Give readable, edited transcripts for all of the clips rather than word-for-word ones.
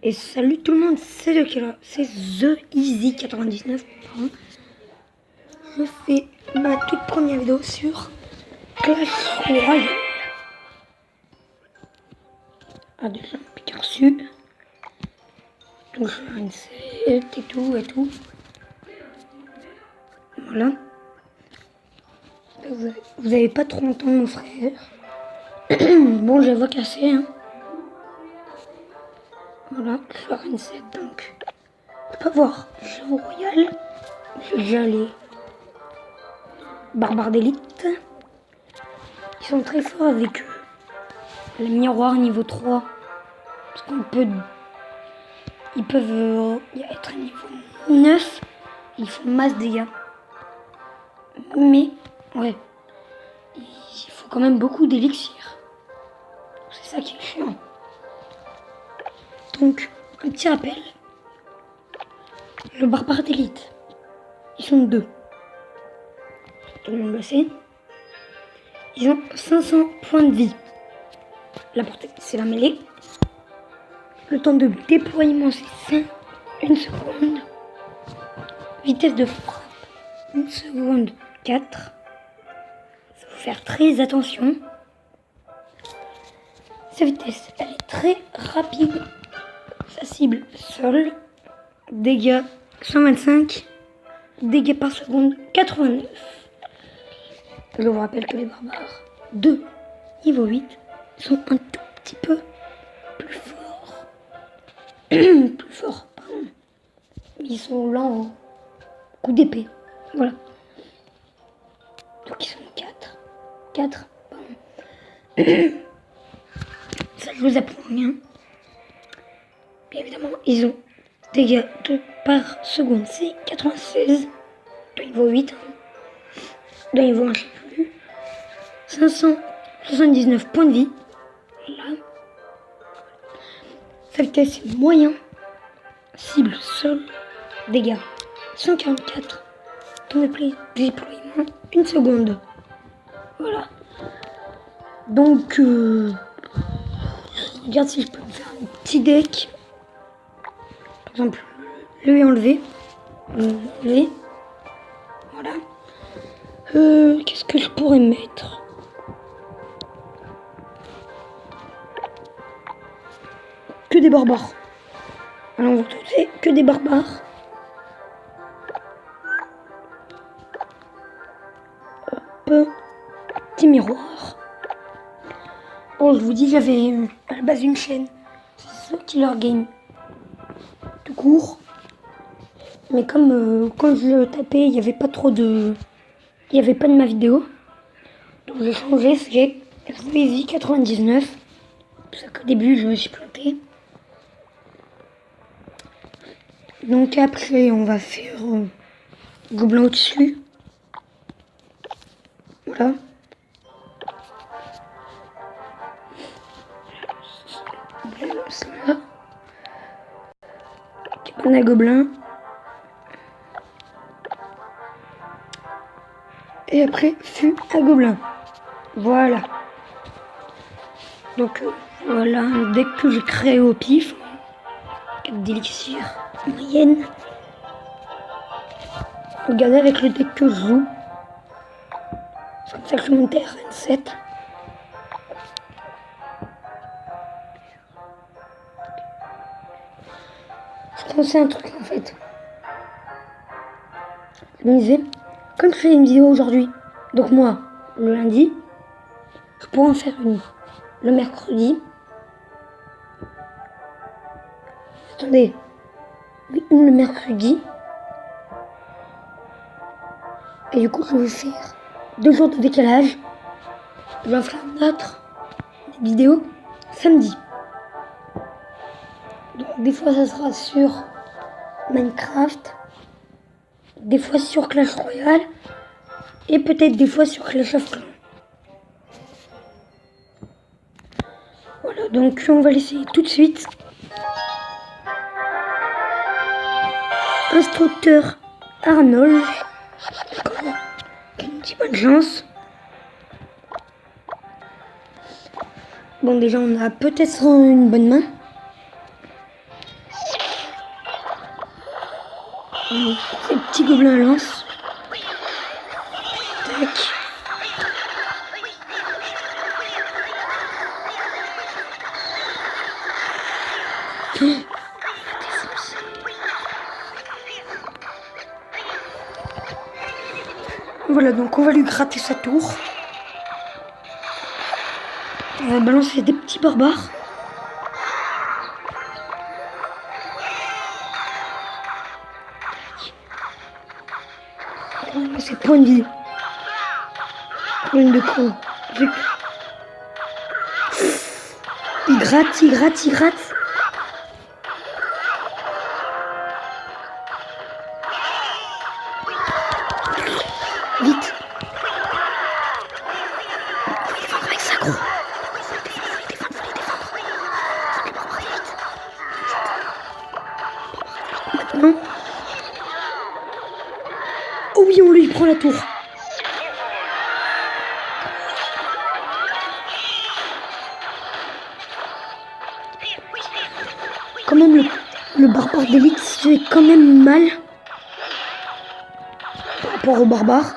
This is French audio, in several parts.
Et salut tout le monde, c'est c'est The Easy 99. Je fais ma toute première vidéo sur Clash Royale. Ah, déjà un pic reçu. Donc je fais une set et tout. Voilà. Vous avez pas trop entendu mon frère. Bon, j'ai la voix cassée. Hein. Voilà, je vais faire une set donc. On peut voir jeu royal. J'ai les barbares d'élite. Ils sont très forts avec les miroirs niveau 3. Parce qu'on peut. Ils peuvent être niveau 9. Ils font masse dégâts. Mais, ouais. Il faut quand même beaucoup d'élixir. C'est ça qui est chiant. Donc, un petit rappel. Le barbare d'élite. Ils sont deux. Tout le monde le sait. Ils ont 500 points de vie. La portée, c'est la mêlée. Le temps de déploiement, c'est 1 seconde. Vitesse de frappe, 1 seconde 4. Il faut faire très attention. Sa vitesse, elle est très rapide. Sa cible, sol. Dégâts, 125. Dégâts par seconde, 89. Je vous rappelle que les barbares de niveau 8 sont un tout petit peu plus forts. Plus forts, pardon. Ils sont lents au coup d'épée. Voilà. Donc ils sont 4. 4, pardon. Ça, je vous apprends rien. Bien évidemment, ils ont dégâts par seconde, c'est 96. De niveau 8. De niveau 1, je sais plus. 579 points de vie. Voilà. Sa vitesse est moyen. Cible, sol, dégâts. 144. Temps de déploiement, 1 seconde. Voilà. Donc, je regarde si je peux me faire un petit deck. Par exemple, le enlever. Enlever. Voilà. Qu'est-ce que je pourrais mettre? Que des barbares. Alors, vous trouvez que des barbares. Petit miroir. Bon, je vous dis, j'avais à la base une chaîne. C'est The Killer Game. Tout court. Mais comme quand je le tapais, il n'y avait pas trop de. Il n'y avait pas de ma vidéo. Donc j'ai changé, c'est The Easy 99. C'est pour ça qu'au début, je me suis planté. Donc après, on va faire gobelin au-dessus. Voilà. Là. Cabane à gobelin. Et après, fût à gobelin. Voilà. Donc voilà un deck que j'ai créé au pif. 4 d'élixir moyenne. Regardez avec le deck que je joue. C'est comme ça que je monte RN7. Je pensais un truc en fait. Je me disais, comme je fais une vidéo aujourd'hui, donc moi, le lundi, je pourrais en faire une le mercredi. Attendez, oui, une le mercredi. Et du coup, je vais faire 2 jours de décalage. Je vais faire une autre vidéo samedi. Donc, des fois, ça sera sur Minecraft, des fois sur Clash Royale, et peut-être des fois sur Clash of Clans. Voilà, donc on va l'essayer tout de suite. Instructeur Arnold. Une petite bonne chance. Bon, déjà, on a peut-être une bonne main. Ces petits gobelins à lance. Tac. Voilà, donc on va lui gratter sa tour. On va balancer des petits barbares. C'est point de vie. Point de con. Il gratte, il gratte, il gratte. Vite. Il faut avec ça, gros. Maintenant. Oh oui, on lui prend la tour. Quand même, le barbare d'élite se fait quand même mal par rapport au barbare.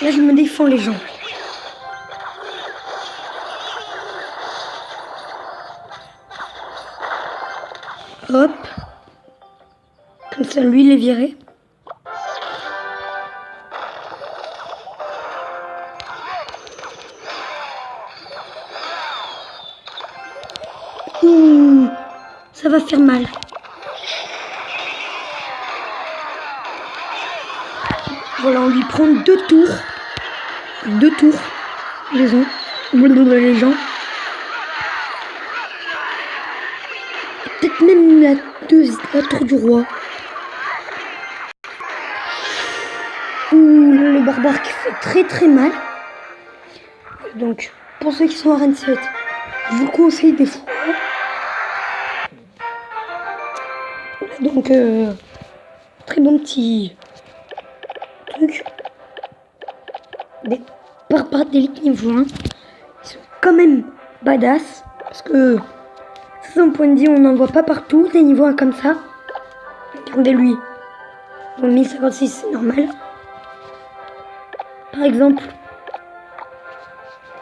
Là, je me défends les gens. Hop. Comme ça, lui, il est viré. Ouh, ça va faire mal. Voilà, on lui prend 2 tours. 2 tours. Les gens. Peut-être même la tour du roi. Ouh, le barbare qui fait très très mal. Donc, pour ceux qui sont à Rennes 7, je vous conseille des fois. Donc, très bon petit truc. Des barbares d'élite niveau 1. Ils sont quand même badass. Parce que, sans point de vie, on n'en voit pas partout. Des niveaux 1 comme ça. Regardez-lui. Dans le 1056, c'est normal. Par exemple,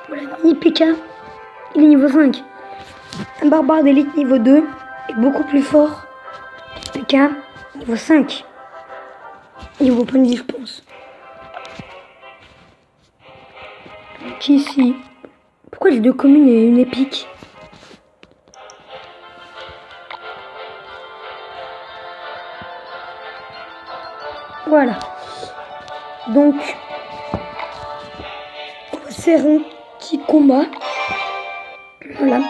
voilà, mini PK, il est niveau 5. Un barbare d'élite niveau 2 est beaucoup plus fort. PK niveau 5. Niveau point de vie, je pense. Donc ici, pourquoi j'ai 2 communes et une épique? Voilà. Donc, c'est un petit combat. Voilà.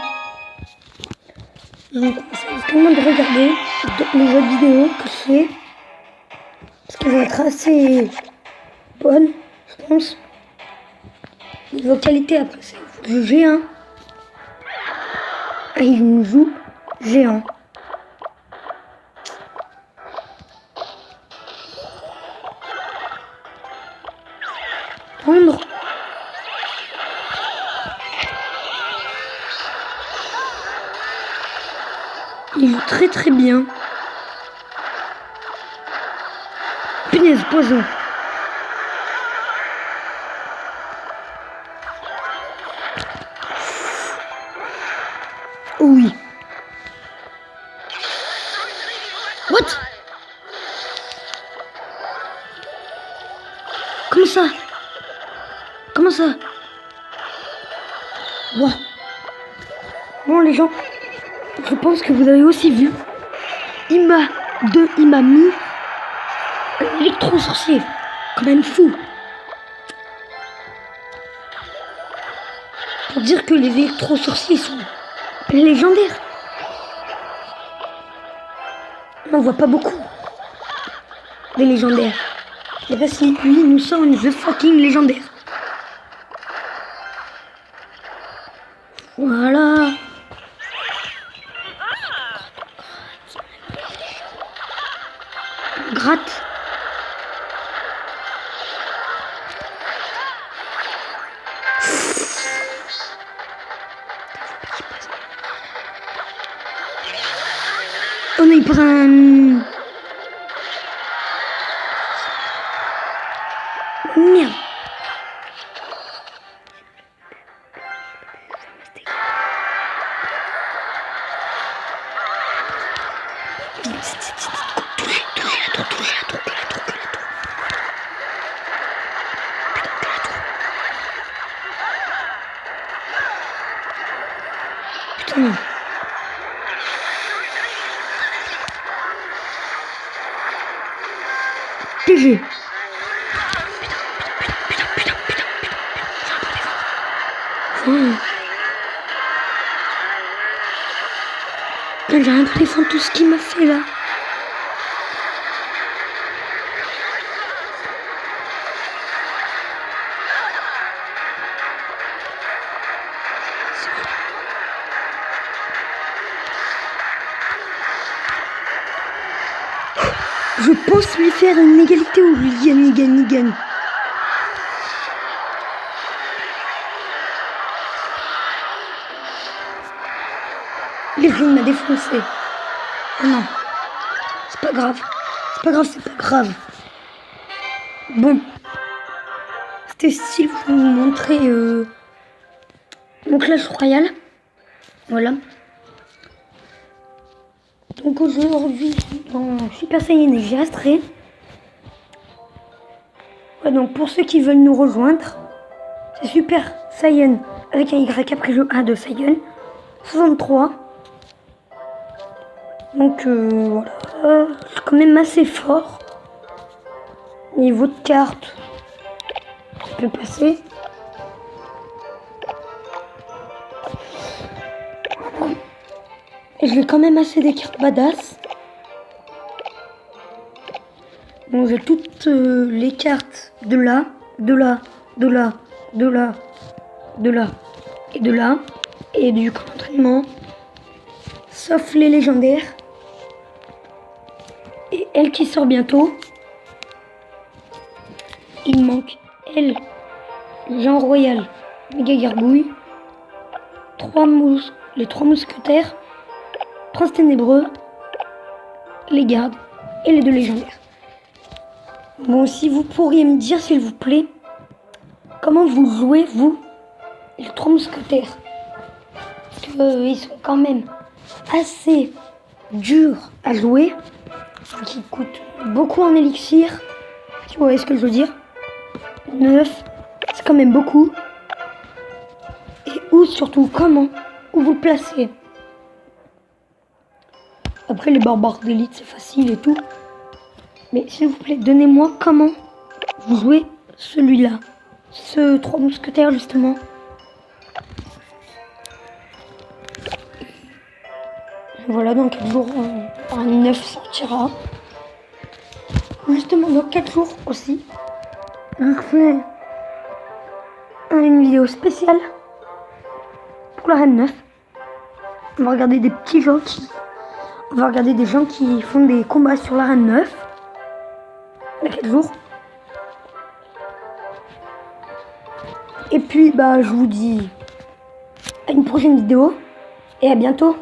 Je vous conseille vraiment de regarder les autres vidéos que je fais. Parce qu'elles vont être assez bonnes, je pense. Niveau qualité, après, c'est le G1. Et il nous joue G1. Prendre. Il joue très très bien. Punaise, poison. Oui. What? Comment ça? Comment ça? Wow. Bon les gens, je pense que vous avez aussi vu. Il m'a mis un électro-sorcier. Quand même fou. Pour dire que les électro-sorciers sont légendaires. On n'en voit pas beaucoup. Des légendaires. Et bah si, lui, nous sommes the fucking légendaire. Voilà. Gratte. Brin. Merde. Putain. GG. Putain, j'ai rien pu défendre tout ce qu'il m'a fait là. Je pense lui faire une égalité où il gagne. Les ruines m'a défoncé. Oh non. C'est pas grave. Bon. C'était style pour vous montrer mon Clash Royale. Voilà. Donc aujourd'hui, dans Super Saiyan, j'y resterai. Ouais, donc pour ceux qui veulent nous rejoindre, c'est Super Saiyan avec un Y après le A de Saiyan 63. Donc voilà, c'est quand même assez fort. Niveau de carte, je peux passer. Et j'ai quand même assez des cartes badass. Bon, j'ai toutes les cartes de là et de là. Et du camp d'entraînement. Sauf les légendaires. Et elle qui sort bientôt. Il manque elle, Jean Royal, Méga Gargouille, les trois mousquetaires, Prince Ténébreux, les gardes et les deux légendaires. Bon, si vous pourriez me dire, s'il vous plaît, comment vous jouez, vous, les trois mousquetaires? Parce qu'ils sont quand même assez durs à jouer, qui coûtent beaucoup en élixir. Si vous voyez ce que je veux dire. 9, c'est quand même beaucoup. Et où surtout, comment, où vous le placez? Après les barbares d'élite, c'est facile et tout. Mais s'il vous plaît, donnez-moi comment vous jouez celui-là. Ce 3 mousquetaires justement. Voilà, dans 4 jours, un 9 sortira. Justement, dans 4 jours aussi, je ferai une vidéo spéciale pour la Reine 9. On va regarder des petits gens On va regarder des gens qui font des combats sur la Reine 9. Il y a 4 jours. Et puis, je vous dis à une prochaine vidéo. Et à bientôt.